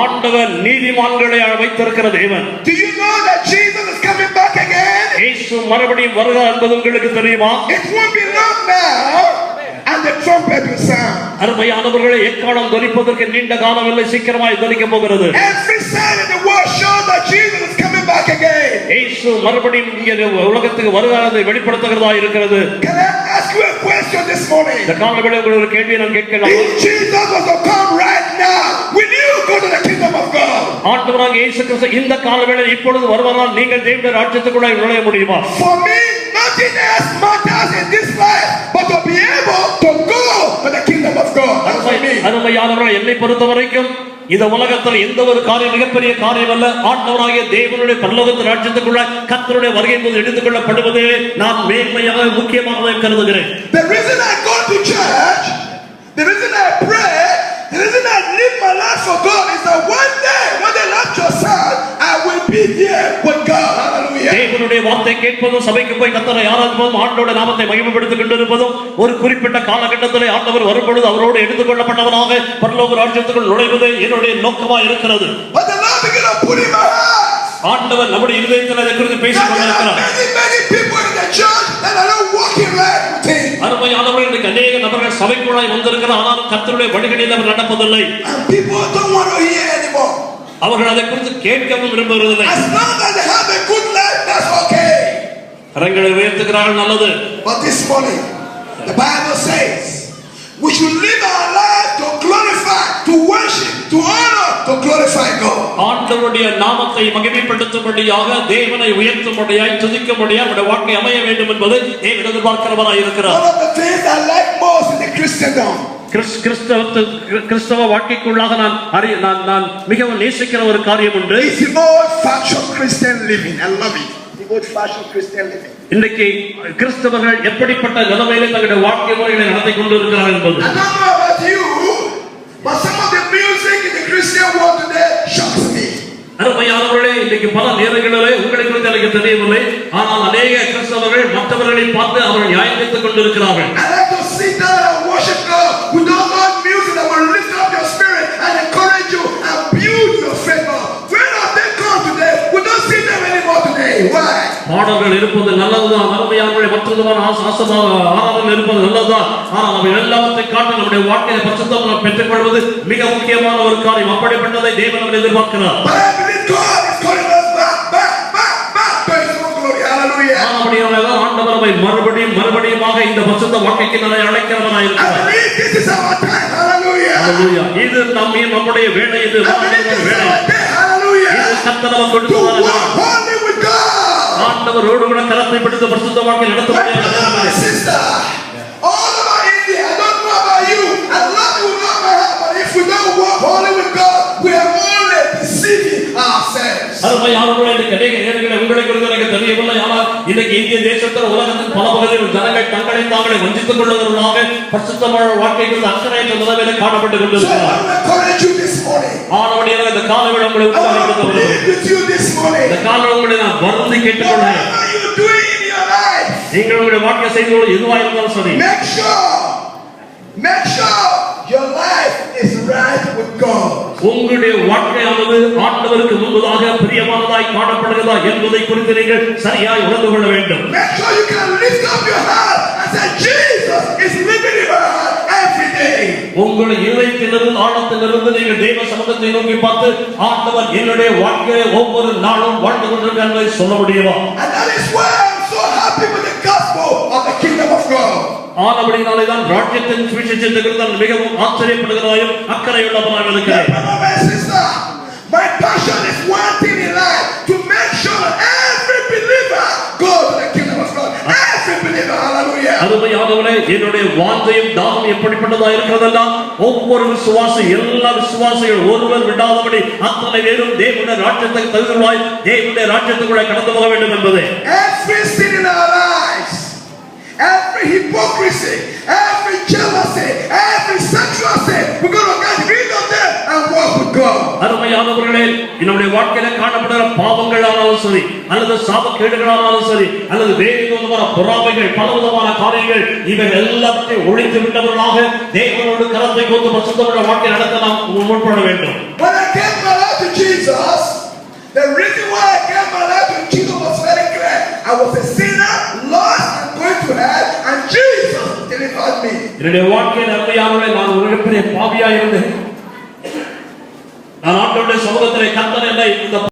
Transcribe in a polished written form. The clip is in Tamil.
ஆண்டவர் நீதிமான்களை வைத்திருக்கிற தேவன். Do you know that Jesus is coming back again? இயேசு மறுபடியும் வருகிறார் என்பது உங்களுக்கு தெரியுமா? It won't be long now and the trumpet will sound. அருமையானவர்களே, எக்காலம் தொனிப்பதற்கு நீண்ட காலம் இல்லை, சீக்கிரமாய் தொனிக்க போகிறது. Every sign in the world shows that Jesus is coming back again. இயேசு மறுபடியும் இங்கே உலகத்துக்கு வருகிறதை வெளிப்படுத்துகிறதா இருக்கிறது. Can I ask you a question this morning? இந்த காலவேளை உங்களுக்கு ஒரு கேள்வியை நான் கேட்கலாம். If Jesus was to come right now, will you go to the kingdom of God? ஆண்டவராகிய இயேசு கிறிஸ்து இந்த காலவேளை இப்பொழுது வருவாரால் நீங்கள் தேவனுடைய ராஜ்யத்துக்குள்ளே நுழைய முடியுமா? For me, nothing else matters in this life but to be able to go to the kingdom of God. That's for me. அருமையானவர்களே, என்னை பொறுத்தவரைக்கும் இந்த உலகத்தில் எந்த ஒரு காரியம் மிகப்பெரிய காரியம் அல்ல. ஆண்டவராகிய தேவனுடைய பரலோக ராஜ்யத்துக்குள்ள கர்த்தருடைய வருகை போது எடுத்துக் கொள்ளப்படுவதே நான் மேன்மையாக முக்கியமானதை கருதுகிறேன். The reason I go to church, the reason I pray, the reason I live my life for God is that one day when the rapture sound, I will be there with God. Hallelujah. தேவனுடைய வார்த்தை கேட்பதும் சபைக்கு போய் கர்த்தரை ஆராதிப்பதும் ஆண்டவருடைய நாமத்தை மகிமைப்படுத்திக் கொண்டிருப்பதும் ஒரு குறிப்பிட்ட காலகட்டத்திலே ஆண்டவர் வரும்பொழுது அவரோடு எடுத்துக் கொள்ளப்பட்டவனாக பரலோக ராஜ்யத்துக்குள் நுழைவது என்னுடைய நோக்கமாக இருக்கிறது. But the Lord began to put in my heart. ஆண்டவர் நம்முடைய இதயத்தில் அதை குறித்து பேசிக் கொண்டிருக்கிறார். Many people in the church that are not walking right with Him. அருமையானவர்களே, இன்றைக்கு அநேக நபர்கள் சபைக்குள்ளாய் வந்திருக்கிறார், ஆனால் கர்த்தருடைய வழிகளில் அவர் நடப்பதில்லை. And people don't want to hear anymore. அவர்கள் அதை குறித்து கேட்கவும் விரும்புவதில்லை. As long as they have a good life, that's okay. கரங்களை உயர்த்துகிறார்கள், நல்லது. But this morning, the Bible says we should live our life to glorify, to worship, to honor, to glorify God. ஆண்டவருடைய நாமத்தை மகிமைப்படுத்தும்படியாக, தேவனை உயர்த்தும்படியாய், துதிக்கும்படியாய் நம்முடைய வாழ்க்கை அமைய வேண்டும் என்பது தேவன் எதிர்பார்க்கிறவராய் இருக்கிறார். One of the things I like most in the Christendom, கிறிஸ்தவ வாழ்க்கைக்குள்ளாக நான் மிகவும் நேசிக்கிற ஒரு காரியம் உண்டு. it's the old-fashioned Christian living. I love it. The old-fashioned Christian living. இன்றைக்கு கிறிஸ்தவர்கள் எப்படிப்பட்ட நிலைமையிலே தங்களுடைய வாழ்க்கை முறைகளை நடத்தி கொண்டிருக்கிறார்கள் என்பது. I don't know about you, but some of the music in the Christian world today shocks me. அருமையானவர்களே, இன்றைக்கு பல நேரங்களிலே உங்களை குறித்து எனக்கு தெரியவில்லை, ஆனால் அநேக கிறிஸ்தவர்கள் மற்றவர்களை பார்த்து அவர்கள் நியாயத்தைத்துக் கொண்டிருக்கிறார்கள். I like to sit down and worship God with all that music that will lift up your spirit and encourage you and build your faith. Where have they come today? We don't see them anymore today. Why? பாடல்கள் இருப்பது நல்லதுதான், அருமையானவர்களே, மற்றதுமான ஆராதனை இருப்பது நல்லதுதான். ஆனால் அவை எல்லாவற்றை காட்டி நம்முடைய வாழ்க்கையை பரிசுத்தமாக பெற்றுக் கொள்வது மிக முக்கியமான ஒரு காரியம். அப்படிப்பட்டதை தேவன் எதிர்பார்க்கிறார். But I believe God is calling us back to His own glory. Hallelujah. அப்படியானதான் ஆண்டவர் நம்மை மறுபடியுமாக இந்த பரிசுத்த வாழ்க்கைக்கு நம்மை அழைக்கிறவராய் I இருக்கிறார். believe this is our time. Hallelujah. ஹல்லேலூயா. இது நம்முடைய வேலை, இது Hallelujah. இது கர்த்தர் நமக்கு To கொடுத்ததான walk only with God. ஆண்டவரோடு கூட கரத்தை பிடித்து பரிசுத்த வாழ்க்கை நடத்த My brother, my sister, all over India, I don't know about you. I love you with all my heart, but if we don't walk only with God, we are only deceiving ourselves. அருமையானவர்களே, இந்த அநேக நேரங்களில் உங்களை குறித்து எனக்கு தெரியவில்லை, ஆனால் இன்றைக்கு இந்திய தேசத்தில் உலகத்தின் பல பகுதிகளில் ஜனங்கள் தங்களை தாங்களே வஞ்சித்துக் கொள்வதற்காக பரிசுத்தமான வாழ்க்கைக்கு அக்கறையற்ற நிலைமையில காணப்பட்டுக் So I கொண்டிருக்கிறார். want to encourage you this morning. ஆனவடியாக இந்த காலவேளை உங்களை I want to உற்சாகப்படுத்துகிறேன். plead with you this morning. இந்த காலவேளை உங்களை நான் வருந்தி கேட்டுக்கொள்கிறேன். Whatever you're doing in your life, நீங்கள் உங்களுடைய வாழ்க்கை செய்து கொள்ள எதுவாக இருந்தாலும் சரி, make sure your life is right with God. உங்களுடைய வாழ்க்கையானது ஆண்டவருக்கு முன்பதாக பிரியமானதாய் காணப்படுகிறதா என்பதை குறித்து நீங்கள் சரியாய் உணர்ந்து கொள்ள வேண்டும். Make sure you can lift up your heart and say, Jesus is living in my heart every day. உங்களுடைய இதயத்திலிருந்து ஆழத்திலிருந்து நீங்கள் தேவ சமூகத்தை நோக்கி பார்த்து, ஆண்டவர் என்னுடைய வாழ்க்கையை ஒவ்வொரு நாளும் வாழ்ந்து கொண்டிருக்கிறார் என்பதை சொல்ல முடியுமா? And that is why I'm so happy with the gospel of the kingdom of God. ஆனபடினாலே தான் ராஜ்யத்தின் சுவிசேஷத்தை குறித்து நான் மிகவும் ஆச்சரியப்படுகிறாயும் அக்கறையுள்ளவனாக இருக்கிறேன். My brother, my sister, my passion is one thing in life, to make sure that every believer goes to the kingdom of God. Every believer, hallelujah. அருமையானவர்களே, என்னுடைய வாஞ்சையும் தாகம் எப்படிப்பட்டதா இருக்கிறதெல்லாம் ஒவ்வொரு விசுவாசி, எல்லா விசுவாசிகள் ஒருவர் விடாதபடி அத்தனை பேரும் தேவனுடைய ராஜ்யத்துக்கு தகுதியாய் தேவனுடைய ராஜ்யத்துக்குள்ளே கடந்து போக வேண்டும் என்பதே. Every sin in our lives, every hypocrisy, every jealousy, every sexual sin, we're going to get rid of them and walk with God. அருமையானவர்களே, நம்முடைய வாழ்க்கையில காணப்படுகிற பாவங்களானாலும் சரி, அல்லது சாபக்கேடுகளானாலும் சரி, அல்லது வேறு விதமான பொறாமைகள், பல விதமான காரியங்கள், இவை எல்லாத்தையும் ஒழித்து விட்டவர்களாக தேவனோடு கரத்தை கோர்த்து பரிசுத்தமுள்ள வாழ்க்கை நடத்த நாம் முற்பட வேண்டும். When I gave my life to Jesus, the reason why I gave my life to Jesus was very clear. I was a sinner, lost, and going to hell, and Jesus delivered me. என்னுடைய வாழ்க்கையின் அருமையானவர்களே, நான் ஒரு பெரிய பாவியா இருந்தேன். நான் ஆண்டவருடைய சமூகத்திலே கர்த்தர் என்னை இந்த